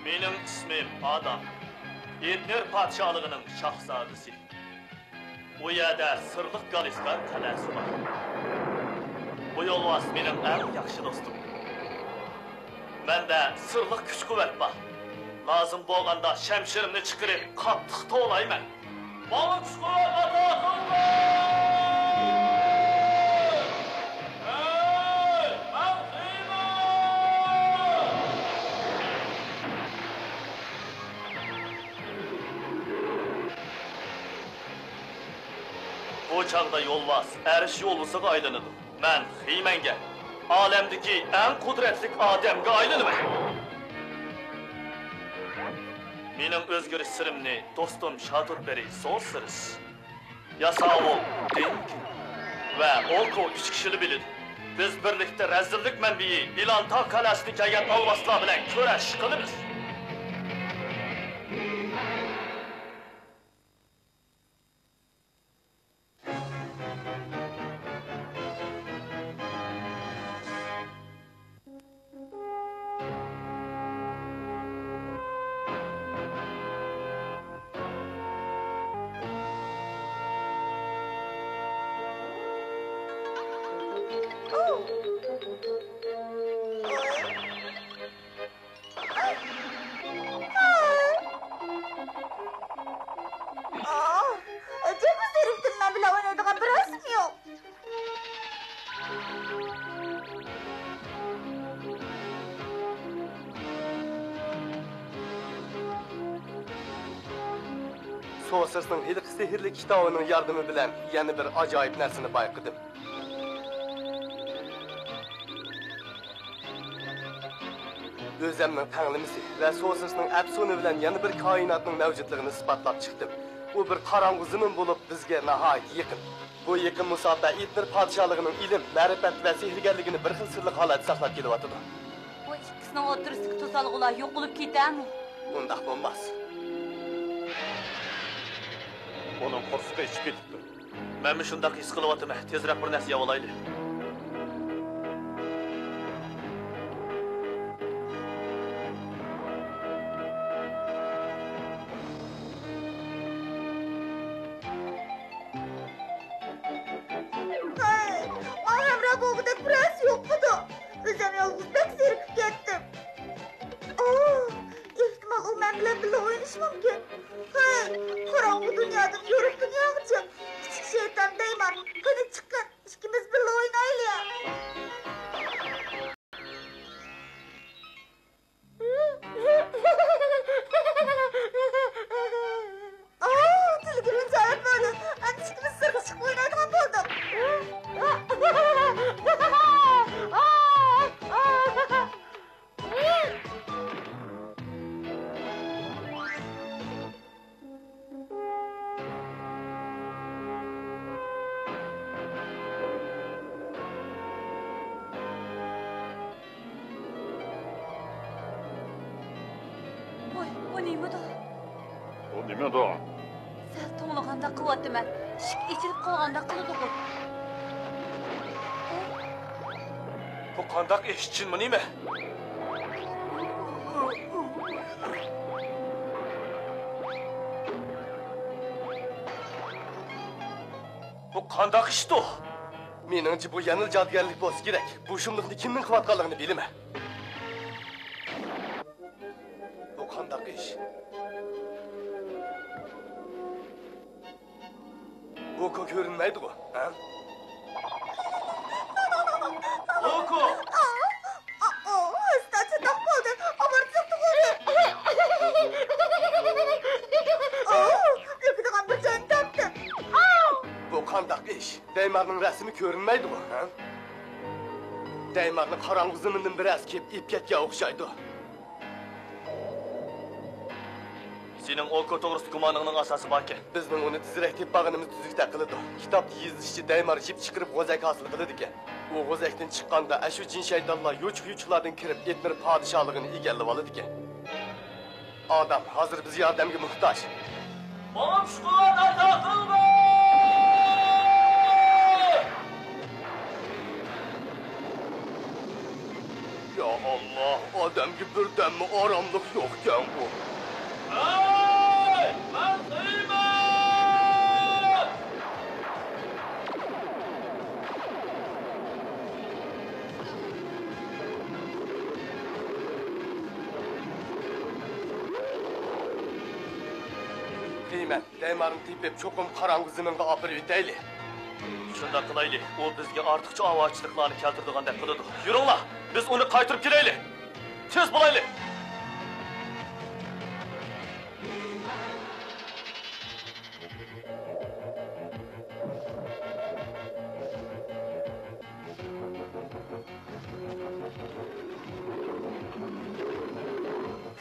Benim ismim Adam. Etner padşahlığının şahzadesi. Bu yerdə Sırlıq Qalistan tələsi var. Bu yolvas benim en yaxşı dostum. Məndə sırlıq güç qüvvət var. Lazım bolğanda şəmşirimni çıxırıb qatlıqda olayım mən. Bana güç qüvvət ataqım var! Hey! Mən xeyməm! Bu çağda yolvas, əriş yollusu qaylanıdır. Mən Xeymenge, alemdeki en kudretlik Adem'e aylanım. Benim özgür sırrımni dostum Şadurperi sorsırız. Yasağı Denk ve Olko 3 kişili bilir. Biz birlikte rezillik menbiyi İlanta Kalesi'ni keget almasla bilen köreş kılırız. Soğursuz'un ilk sihirli kitabının yardımı bilen yeni bir acayip nersini bayqıdım. Özümün tanrımisi ve Soğursuz'un əfsunu bilen yeni bir kainatının mevcutluğunu ispatlap çıktım. Bu bir karanğı zımın bulup bizge nahayet yakın. Bu yakın musabda İtnir padişahlığının ilim, mərifət ve sihirgerliğini bir xil sırlıq halat saxlap kelivatıdı. Bu ikkisinin o'tirisdagi to'salg'ular yo'q bo'lib ketami? Undaq bo'lmas. Onun korsuka içip ketipti. Ben mi şundaq his qılıvatıma, tezraq bir narsa yavalaylı. O nima da? Sal to'nglig'anda qilyaptiman. Shik ichilib qolganda qiladi bu. Bu qandaq eshitchinmi nima? Bu qandaq ishdi o? Meningcha bu yanil jadgarlik bo'lsa kerak. Bu shumliqni kimning qilayotganligini bilaman. Bu qandaq ish? Oko görünmeydi o, ha? Oko! Hastası da oldu, abartıktı onu. Yıkıdan bir can taptım. Bu kandak iş. Deymar'ın resmi görünmeydi o, ha? Deymar'ın karanlık zımından biraz kep ipketke okşaydı. Senin Oko doğrusu kumanının asası var ki. Bizning onu tizrekte bağınımız tüzükte kılıdı. Kitapta yazışçı Deymar jip çıkırıp gozak hasıl kılıdı ki. O gozaktan çıkkanda aşu cin şeytanlar yuçlardan kirip Etnir padişahlığını egellip alıdı ki. Adam hazır biz yardımga muhtaç. Bana şukular takılma! Ya Allah, odamga birdammi oromlik yo'qkan bu. Hey! Ben Kıymet! Qiymat, Daymarni tepib cho'qim qorong'u zaminga olib o'taylik. Shunda qilaylik, u bizga ortiqcha ovochchiliklarni keltirdigandek qiladi. Yuringlar, biz uni qaytirib kelaylik. Tez bo'laylik.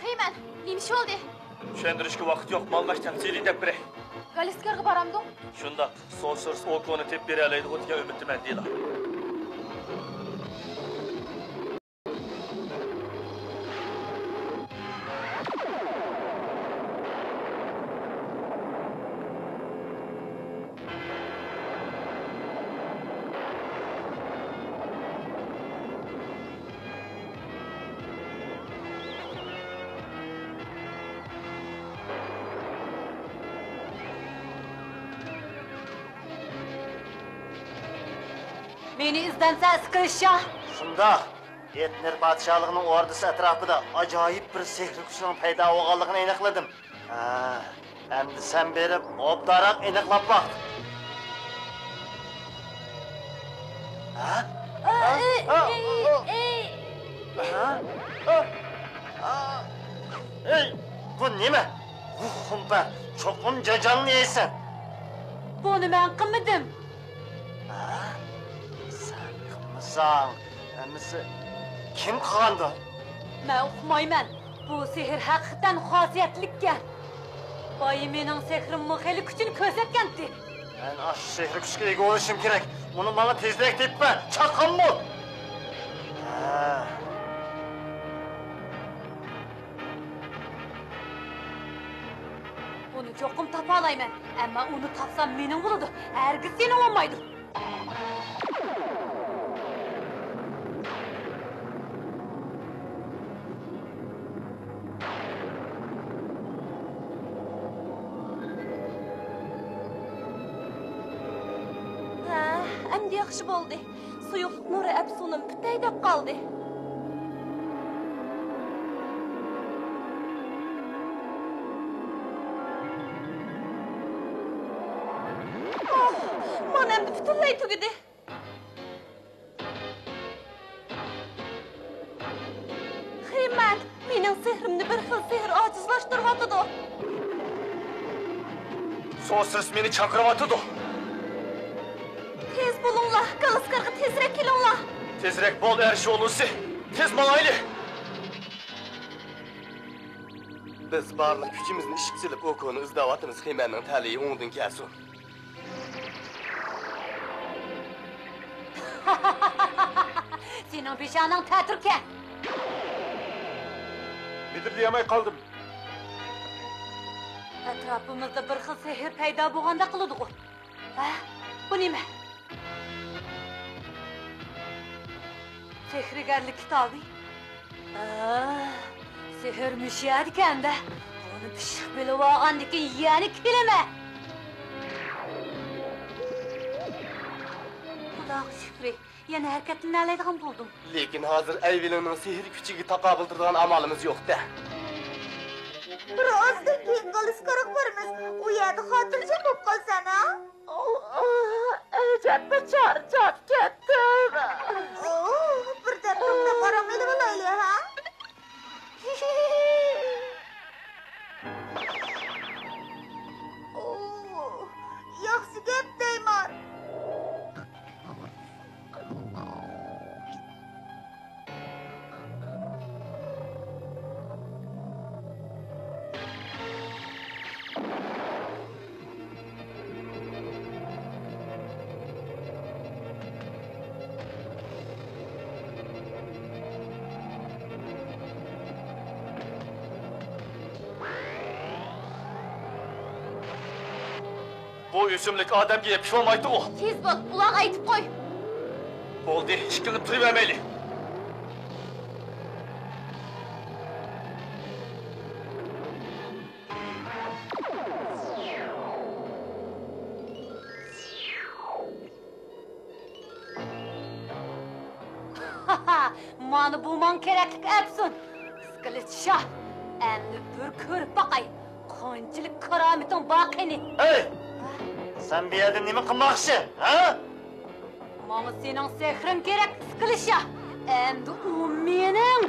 Qiymat, nima ish oldi? Tushuntirishga vaqt yo'q, malgash tamsiliy deb biray. Galiskarga boramdim. Shundaq, So'sirs Okoni tep bera oladi degan umiddaman deylar. Meni izdansa Iskilshah. Shunda Etner podshohligining ordisi atrofida ajoyib bir sehri kuchning paydo bo'lganligini aniqladim. Endi sen berib obdaroq aniqlab baq. Ey, bu nima? Ruhimda cho'qim jajonni yeysan. Buni men qilmadim. Sen, emisi kim qilgandi? Men uqmayman. Bu sehr haqiqatan xosiyatlikkan. Boyi mening sehrimni xeli kuchini ko'rsatgandi. Men ash sehri kuchga ega bo'lishim kerak. Uni menga tezlik debman. Chaqim bo'l. Uni cho'qim topa olayman. Ammo uni topsam mening bo'ladi. Hargiz seni olmaydi. Endi yaxshi bo'ldi. Suyuqlik nuri absunim pitay deb qoldi. Mana endi butunlay tugadi. Qiymat, mening sehrimni bir xil sehr ojizlashtiryapti. So'sirs meni chaqiryapti. Tez bulunlar, Galiskarga tezroq kelinglar. Tezroq bo'l, Ersho'lusi. Tez bo'laylik. Biz barliq kuchimizni ishga silib Okoni izlayapmiz. Qiymatning taliyi o'ngdan kelsin. Sening peshoning ta'tirka. Midirleyemey kaldım. Atrofimizda bir xil sehr paydo bo'lganda qiladi-ku. Bu nima? Sehrgarlik kitobi. Sehr müşiyar ekanda. Buni pishiq bilib olgandan keyin yana kelama. Xudoga shukr. Yana harakatlanadigan bo'ldim. Lekin hozir Ayvilining sehr kuchiga taqobil turadigan amalimiz yo'q-da. Birozdan keyin Galiskarga boramiz. U yerda xotirjam bo'lib qolsana. Ajabda charchab ketdim. Birdan to'xtab qaramadi bo'layli, ha? Yaxshi gap deyman. Bu o'simlik odamga yetib olmaydi-ku. Tez bo'l, uloq aytib qo'y. Bo'ldi, ishqilib turavermaylik. Mana bu man keraklik etsin. Kılıç Şah. Endi bir körüp bakay. Qanchalik karomating baqini. Hey! Sen bir yerden nima qilmoqchi, ha? Mana sening sehring kerak, Kılıç Şah. Endi u mening.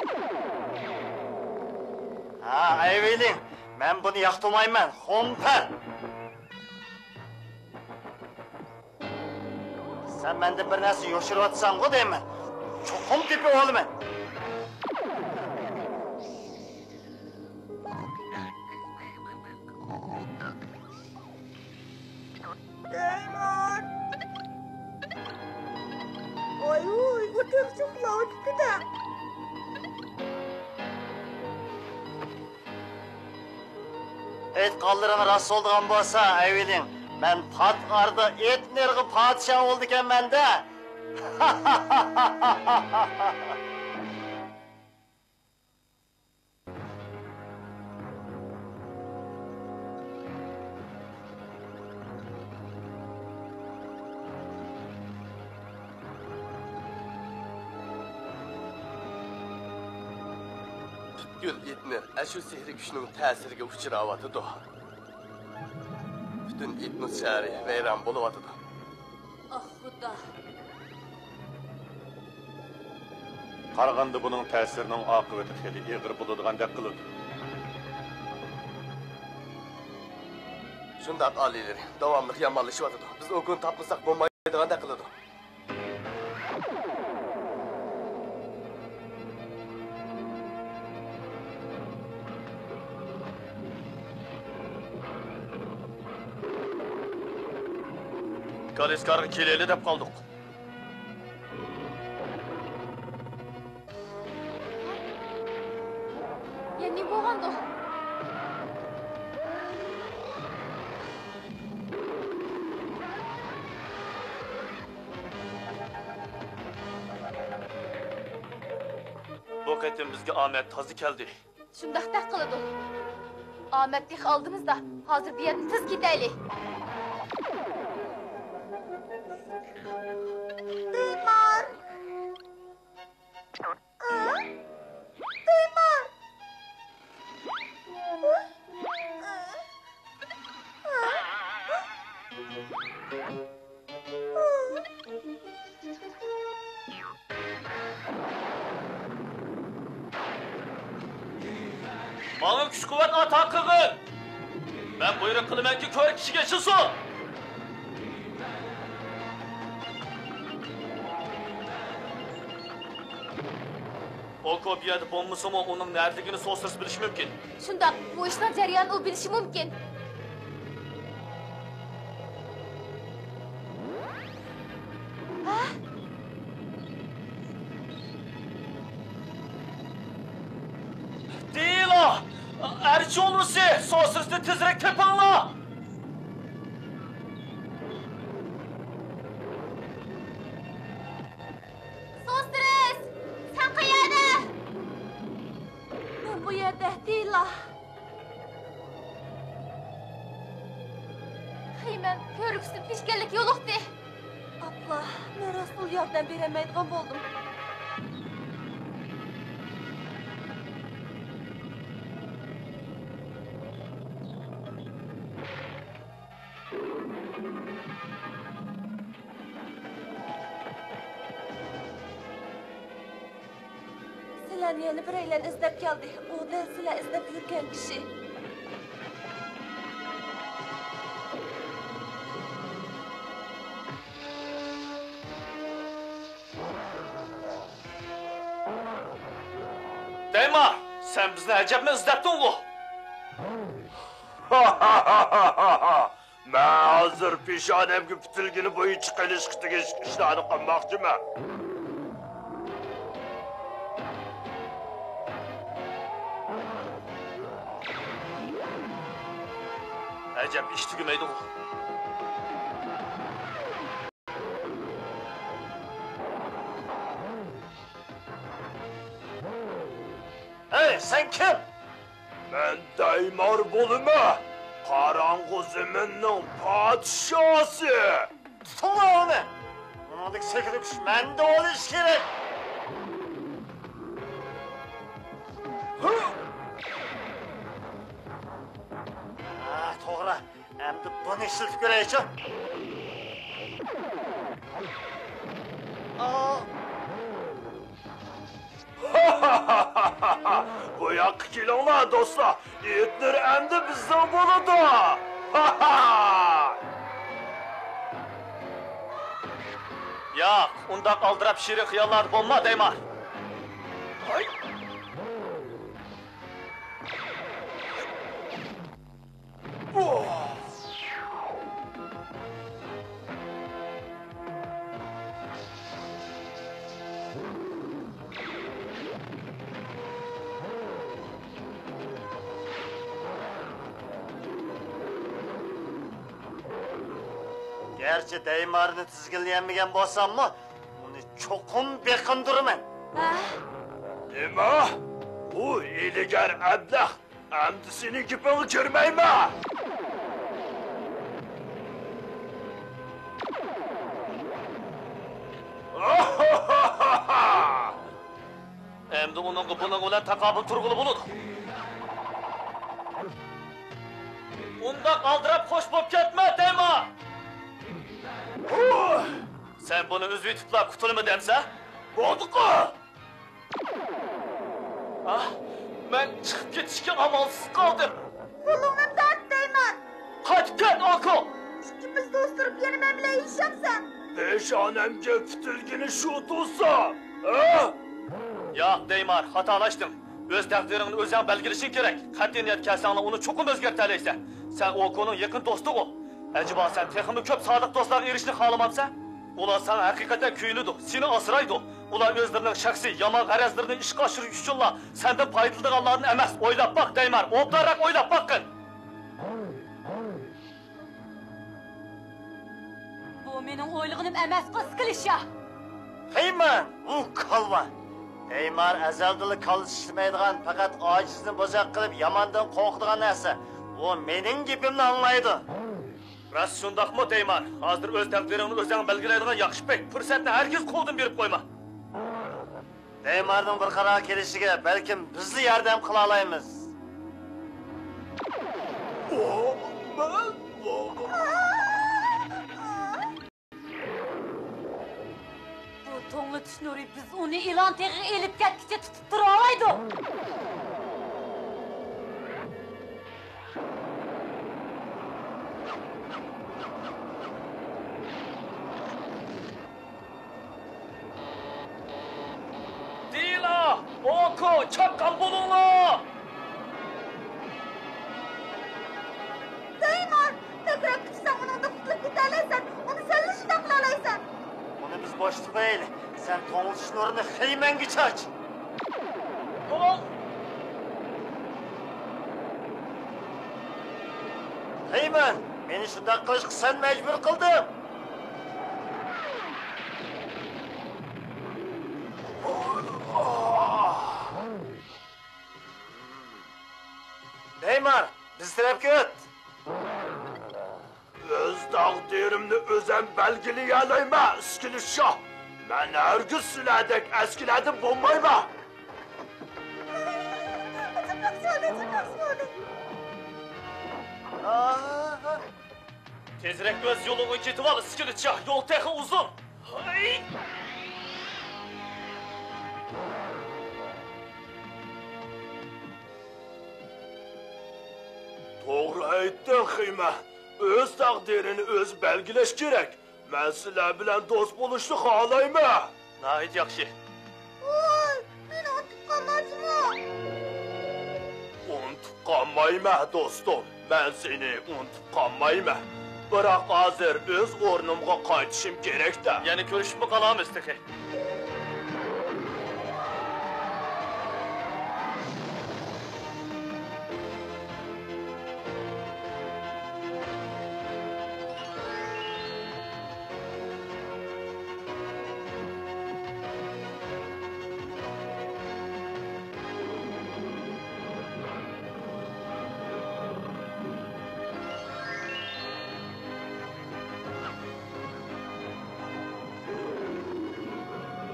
Ha, ayveling. Men buni yoqtirmayman, xo'mpan. Sen menden bir narsa yoshiryapsan-ku deyman. Cho'qim tepib olaman. Damon! Ой, bu çok laut kıda. Et qoldirimi rost bo'lgan bo'lsa, ayveling. Men pat arda et nerg'i podshoh bo'ldi ekan menda. Gül etner, shu sehri kuchning ta'siriga uchrayotidi. Butun etnos shahri vayron bo'layotidi. Ah Xudo. Qaraganda buning ta'sirining oqibati xeli ig'ir bo'ladigandek qiladi. Shundoq oliylar, davomli yomonlashyotidi. Biz u kun topmasak bo'lmaydigandek qiladi. Kaliskarga keleli deb qoldik. Endi bo'lgandi. Bu qatim bizga omad tozi keldi. Shundaqdek qiladi. Omadlik oldimizda. Hozir bu yerdan tez ketaylik. Damon! Damon! Bana kuch-quvvat ato qilgin. Men buyruq qilamanki, ko'r kishiga chiqsin. O kopiyada bo'lmasam, uning nerdligini so'zsiz bilish mumkin. Shundoq, bu ishning jarayonini u bilishi mumkin. Değil o! Erçi olursa so'zsizni tezroq tepinglar. So'stres! Sen qayerda? Men bu yerda değilim. Hemen körüksün pişkerlik yoluqdi. Abla, men Rasul yordam beremeydigan bo'ldim. Sizlarni yana biraylar izlab keldi. U da sizlar izlab yurgan kishi. Deyma, sen bizni acabmi izlabding u? Men hozir peshonamga bitilgani bo'yicha qilishqitiga ishlarni qilmoqchiman. Acab ish tugamaydi u. Hey, sen kim? Men Daymor bo'lima. Qorong'u zaminning podshosi. Tutinglar uni. Buningdek sehrli kuch menda bo'lishi kerak. işiltip göreyçi. Bu yakı kilonlar dostlar. Etler endi bizden boludu. Ya, unda kaldırıp şirin hıyallar bulma Deymar. Hay. Gerçi Deymar'ını tizginleyemegen bolsam mı? Onu çokum bekindirmen. Nima? Bu iligar ablah. Endi senin gipini görmeyme. Endi onun bunun ulan takabül turgulu bulur. Unda kaldırıp hoş bop ketme Deymar. Sen bunu üzüyü tutla kutulma demse? Bolduk. Ah, ben çıkıp ketişken amalsız kaldım. Pulunu tart Deyman. Hadi gel Ako. İkimiz dosturup yeni memle işemsen. Peşanemce fitilgini şu tutsa. Ha? Ya Deymar, hatalaştım. Öz takdirini özen belgilişin gerek. Katliniyet kelsanla onu çokum özgerteleyse. Sen Oko'nun yakın dostu o. Acaba sen tekimi köp sadık dostlar erişini halamamsa? Ulan sana hakikaten küylüdü, seni asıraydı. Ulan özlerinin şaksi, yaman garezlerini iş kaşırı üçünla senden paydıldığın Allah'ın emez. Oylap bak Deymar, obdarak oylap bakın. Bu mening o'ylig'im emas, qisqilish ya. Heyman, bu kalma. Deymar ezeldili kalışmaydigan fakat acizni bozak kılıp yamandan korktuğun neyse. O menin gibimni anlaydı. Rast şundak mı Deymar? Hazır öz takdirini özen belgileydiğin yakış bek. Fırsatını herkes koldan berip koyma. Deymar'ın bir karar kelişige belkim bizli yardım kıla alayımız. Bu to'ngli tushnuri biz uni ilon teg'iga elib ketguncha tutib tura olmaydi. Dila! Oko! Çapkan bulunla! Deyman. Tekrar küçsen onun da kutlup giderleysen. Onu sen işine kılalaysan. Onu biz boş tutmayalım. Sen tonul şunurunu heymen güç aç. Tamam. Heymen, beni şundan kılışkı sen mecbur kıldın. Neymar, biz taraf göt. Öz takdirimni özen belgileyeleyme eskili şah. Ben hergis siladek eskiledim bulmayma. Çıkmak söyle, çıkmak söyle. Tezrek göz yolunu gitip al, iskilitçah, yol tehi uzun. Hay! Doğru aytdin Xiyma. Öz takdirini öz belgileş gerek. Ben sizler bilen dost buluştu halayma. Nahit yakşı. Oy, beni atıp kalmazma. Unutup kalmayma dostum. Ben seni unutup kalmayma. Bırak hazır öz ornumga kaytışım gerek de. Yani görüşüp mü kalam isteki?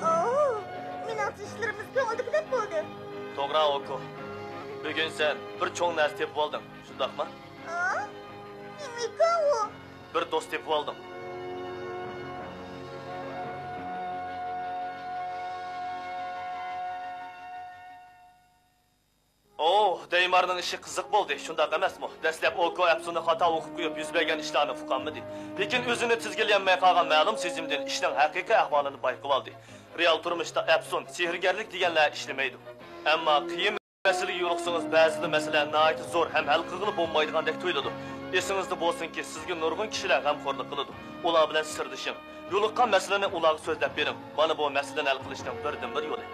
Oo, men atışlarımız ko'ngildagidek bo'ldi. To'g'ri Oko. Bugun sen bir cho'ng narsa tepib olding, shundaqmi? Nima ekan u? bir do'st tepib oldim. Oh, Deymarning ishi qiziq bo'ldi, shundaq emasmi? Dastlab Oko Apsuni xato o'qib qo'yib yuz bergan ishlarni fuqanmidi. Lekin o'zini tizgilanmay qolgan ma'lum sezimdan ishning haqiqiy ahvolini bayqab oldi. Real turmushda Apsun sehrgarlik deganlar ishlamaydi. Ammo qiyin masalaga yo'liqsangiz ba'zida masala nihoyat zo'r ham hal qilib bo'lmaydigandek tuyuladi. Esingizda bo'lsinki, sizga nurg'un kishilar g'amxo'rlik qiladi. Ular bilan sirdishing. Yo'liqqan masalani ularga so'zlab bering. Mana bu masalani hal qilishning birdan-bir yo'li.